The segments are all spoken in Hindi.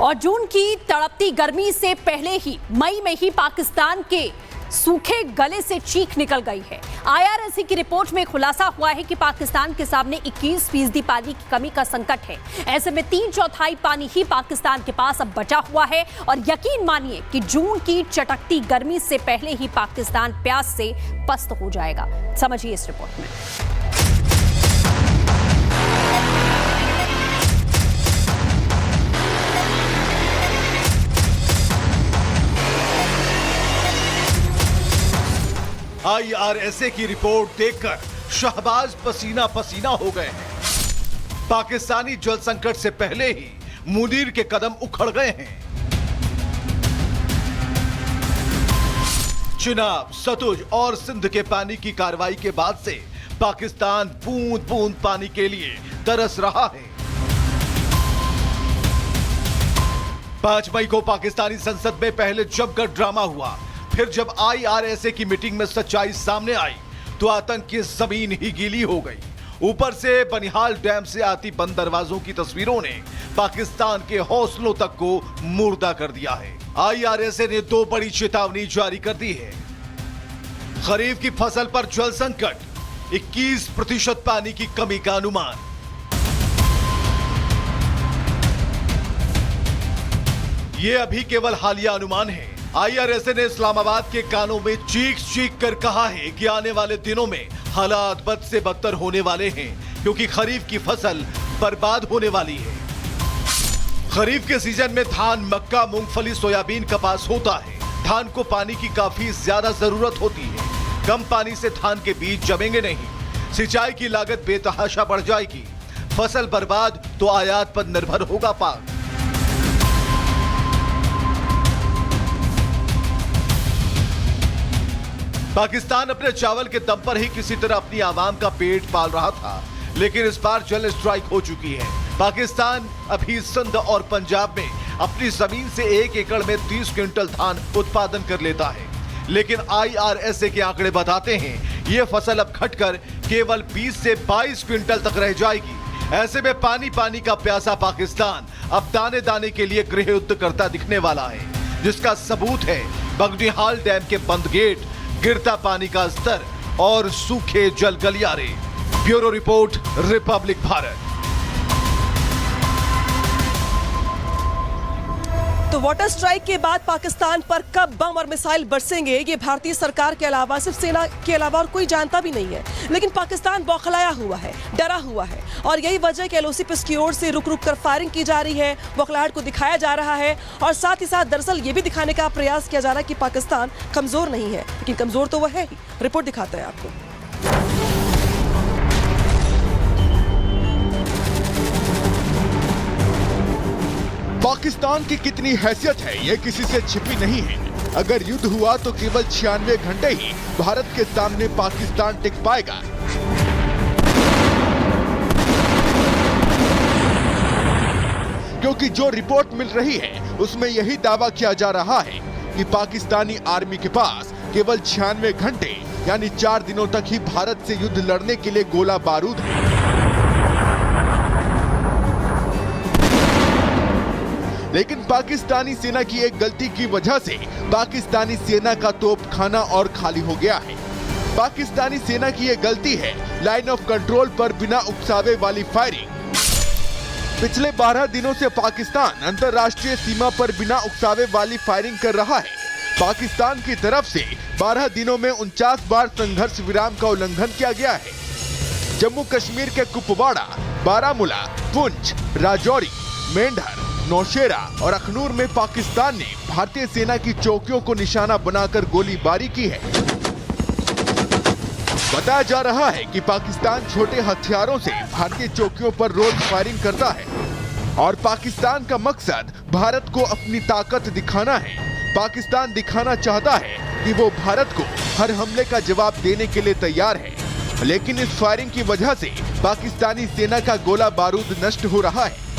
और जून की तड़पती गर्मी से पहले ही मई में ही पाकिस्तान के सूखे गले से चीख निकल गई है। IRSC की रिपोर्ट में खुलासा हुआ है कि पाकिस्तान के सामने 21% पानी की कमी का संकट है। ऐसे में 3/4 पानी ही पाकिस्तान के पास अब बचा हुआ है और यकीन मानिए कि जून की चटकती गर्मी से पहले ही पाकिस्तान प्यास से पस्त हो जाएगा। समझिए इस रिपोर्ट में। IRSA की रिपोर्ट देखकर शहबाज पसीना पसीना हो गए हैं। पाकिस्तानी जल संकट से पहले ही मुनीर के कदम उखड़ गए हैं। चिनाब, सतलुज और सिंध के पानी की कार्रवाई के बाद से पाकिस्तान बूंद बूंद पानी के लिए तरस रहा है। 5 मई को पाकिस्तानी संसद में पहले जमकर ड्रामा हुआ। फिर जब IRSA की मीटिंग में सच्चाई सामने आई तो आतंक की जमीन ही गीली हो गई। ऊपर से बनिहाल डैम से आती बंद दरवाजों की तस्वीरों ने पाकिस्तान के हौसलों तक को मुर्दा कर दिया है। IRSA ने 2 बड़ी चेतावनी जारी कर दी है। खरीफ की फसल पर जल संकट, 21% पानी की कमी का अनुमान। ये अभी केवल हालिया अनुमान है। IRSA ने इस्लामाबाद के कानों में चीख चीख कर कहा है कि आने वाले दिनों में हालात बद से बदतर होने वाले हैं, क्योंकि खरीफ की फसल बर्बाद होने वाली है। खरीफ के सीजन में धान, मक्का, मूंगफली, सोयाबीन, कपास होता है। धान को पानी की काफी ज्यादा जरूरत होती है। कम पानी से धान के बीज जमेंगे नहीं। सिंचाई की लागत बेतहाशा बढ़ जाएगी। फसल बर्बाद तो आयात पर निर्भर होगा पाक। पाकिस्तान अपने चावल के दम पर ही किसी तरह अपनी आवाम का पेट पाल रहा था, लेकिन इस बार जल स्ट्राइक हो चुकी है। पाकिस्तान अभी सिंध और पंजाब में अपनी जमीन से 1 एकड़ में 30 क्विंटल धान उत्पादन कर लेता है, लेकिन IRSA के आंकड़े बताते हैं ये फसल अब घटकर केवल 20 से 22 क्विंटल तक रह जाएगी। ऐसे में पानी पानी का प्यासा पाकिस्तान अब दाने दाने के लिए गृह युद्ध करता दिखने वाला है, जिसका सबूत है बनिहाल डैम के बंद गेट, गिरता पानी का स्तर और सूखे जल गलियारे। Bureau report, Republic Bharat. तो वाटर स्ट्राइक के बाद पाकिस्तान पर कब बम और मिसाइल बरसेंगे, ये भारतीय सरकार के अलावा, सिर्फ सेना के अलावा और कोई जानता भी नहीं है। लेकिन पाकिस्तान बौखलाया हुआ है, डरा हुआ है, और यही वजह कि LOC पिस की ओर से रुक रुक कर फायरिंग की जा रही है, बौखलाहट को दिखाया जा रहा है, और साथ ही साथ दरअसल ये भी दिखाने का प्रयास किया जा रहा है कि पाकिस्तान कमजोर नहीं है, लेकिन कमजोर तो वह है ही। रिपोर्ट दिखाते हैं आपको। पाकिस्तान की कितनी हैसियत है ये किसी से छिपी नहीं है। अगर युद्ध हुआ तो केवल 96 घंटे ही भारत के सामने पाकिस्तान टिक पाएगा। क्योंकि जो रिपोर्ट मिल रही है उसमें यही दावा किया जा रहा है कि पाकिस्तानी आर्मी के पास केवल 96 घंटे यानी 4 दिनों तक ही भारत से युद्ध लड़ने के लिए गोला बारूद है। लेकिन पाकिस्तानी सेना की एक गलती की वजह से पाकिस्तानी सेना का तोपखाना और खाली हो गया है। पाकिस्तानी सेना की ये गलती है लाइन ऑफ कंट्रोल पर बिना उकसावे वाली फायरिंग। पिछले 12 दिनों से पाकिस्तान अंतर्राष्ट्रीय सीमा पर बिना उकसावे वाली फायरिंग कर रहा है। पाकिस्तान की तरफ से 12 दिनों में 49 बार संघर्ष विराम का उल्लंघन किया गया है। जम्मू कश्मीर के कुपवाड़ा, बारामूला, पुंछ, राजौरी, मेंढर, नौशेरा और अखनूर में पाकिस्तान ने भारतीय सेना की चौकियों को निशाना बनाकर गोलीबारी की है। बताया जा रहा है कि पाकिस्तान छोटे हथियारों से भारतीय चौकियों पर रोज फायरिंग करता है और पाकिस्तान का मकसद भारत को अपनी ताकत दिखाना है। पाकिस्तान दिखाना चाहता है कि वो भारत को हर हमले का जवाब देने के लिए तैयार है, लेकिन इस फायरिंग की वजह से पाकिस्तानी सेना का गोला बारूद नष्ट हो रहा है।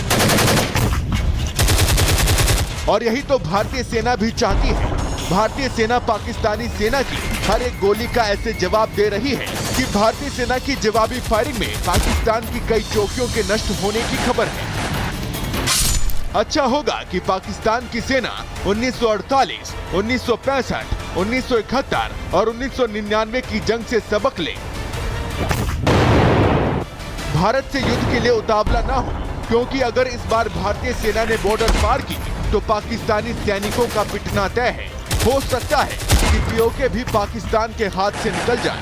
और यही तो भारतीय सेना भी चाहती है। भारतीय सेना पाकिस्तानी सेना की हर एक गोली का ऐसे जवाब दे रही है कि भारतीय सेना की जवाबी फायरिंग में पाकिस्तान की कई चौकियों के नष्ट होने की खबर है। अच्छा होगा कि पाकिस्तान की सेना 1948, 1965, 1971 और 1999 की जंग से सबक ले, भारत से युद्ध के लिए उतावला ना हो, क्योंकि अगर इस बार भारतीय सेना ने बॉर्डर पार की तो पाकिस्तानी सैनिकों का पिटना तय है। हो सकता है कि पीओके भी पाकिस्तान के हाथ से निकल जाए।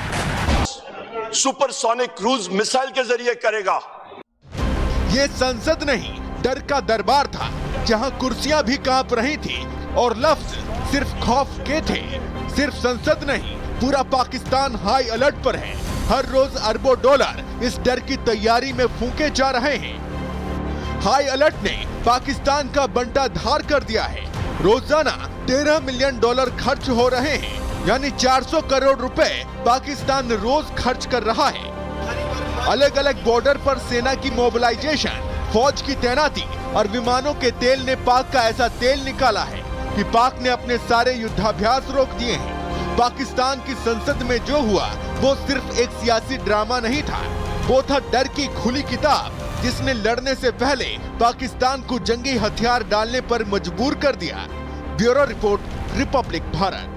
सुपरसोनिक क्रूज मिसाइल के जरिए करेगा। ये संसद नहीं, डर का दरबार था, जहां कुर्सियां भी कांप रही थी और लफ्ज सिर्फ खौफ के थे। सिर्फ संसद नहीं, पूरा पाकिस्तान हाई अलर्ट पर है। हर रोज अरबों डॉलर इस डर की तैयारी में फूंके जा रहे हैं। हाई अलर्ट ने पाकिस्तान का बंटा धार कर दिया है। रोजाना 13 मिलियन डॉलर खर्च हो रहे हैं, यानी 400 करोड़ रुपए पाकिस्तान रोज खर्च कर रहा है। अलग अलग बॉर्डर पर सेना की मोबिलाइजेशन, फौज की तैनाती और विमानों के तेल ने पाक का ऐसा तेल निकाला है कि पाक ने अपने सारे युद्धाभ्यास रोक दिए हैं। पाकिस्तान की संसद में जो हुआ वो सिर्फ एक सियासी ड्रामा नहीं था, वो था डर की खुली किताब, जिसने लड़ने से पहले पाकिस्तान को जंगी हथियार डालने पर मजबूर कर दिया। Bureau report, Republic Bharat.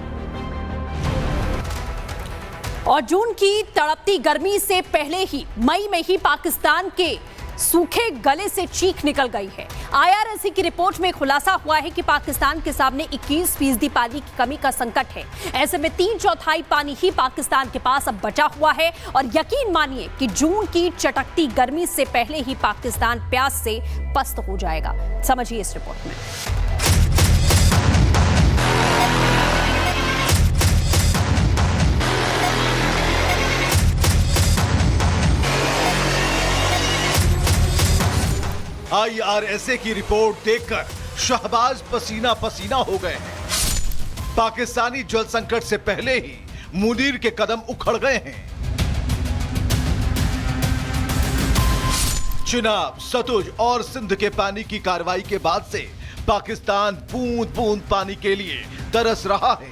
और जून की तड़पती गर्मी से पहले ही मई में ही पाकिस्तान के सूखे गले से चीख निकल गई है। आईआरएसी की रिपोर्ट में खुलासा हुआ है कि पाकिस्तान के सामने 21% पानी की कमी का संकट है। ऐसे में 3/4 पानी ही पाकिस्तान के पास अब बचा हुआ है और यकीन मानिए कि जून की चटकती गर्मी से पहले ही पाकिस्तान प्यास से पस्त हो जाएगा। समझिए इस रिपोर्ट में। आईआरएसए की रिपोर्ट देखकर शहबाज पसीना पसीना हो गए हैं। पाकिस्तानी जल संकट से पहले ही मुनीर के कदम उखड़ गए हैं। चिनाब, सतलुज और सिंध के पानी की कार्रवाई के बाद से पाकिस्तान बूंद बूंद पानी के लिए तरस रहा है।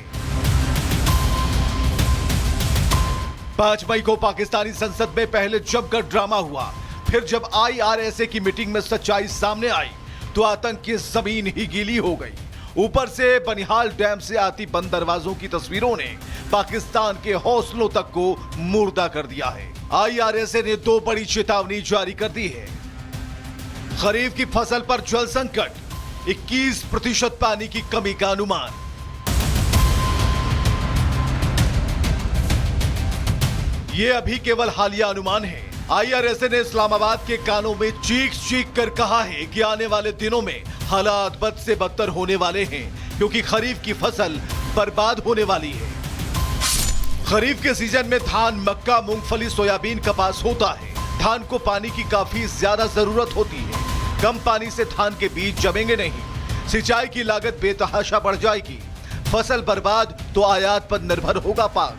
5 मई को पाकिस्तानी संसद में पहले जमकर ड्रामा हुआ। फिर जब आईआरएसए की मीटिंग में सच्चाई सामने आई तो आतंक की जमीन ही गीली हो गई। ऊपर से बनिहाल डैम से आती बंद दरवाजों की तस्वीरों ने पाकिस्तान के हौसलों तक को मुर्दा कर दिया है। आईआरएसए ने 2 बड़ी चेतावनी जारी कर दी है। खरीफ की फसल पर जल संकट, 21% पानी की कमी का अनुमान। ये अभी केवल हालिया अनुमान है। आईआरएसए ने इस्लामाबाद के कानों में चीख चीख कर कहा है कि आने वाले दिनों में हालात बद से बदतर होने वाले हैं, क्योंकि खरीफ की फसल बर्बाद होने वाली है। खरीफ के सीजन में धान, मक्का, मूंगफली, सोयाबीन, कपास होता है। धान को पानी की काफी ज्यादा जरूरत होती है। कम पानी से धान के बीज जमेंगे नहीं। सिंचाई की लागत बेतहाशा बढ़ जाएगी। फसल बर्बाद तो आयात पर निर्भर होगा पाक।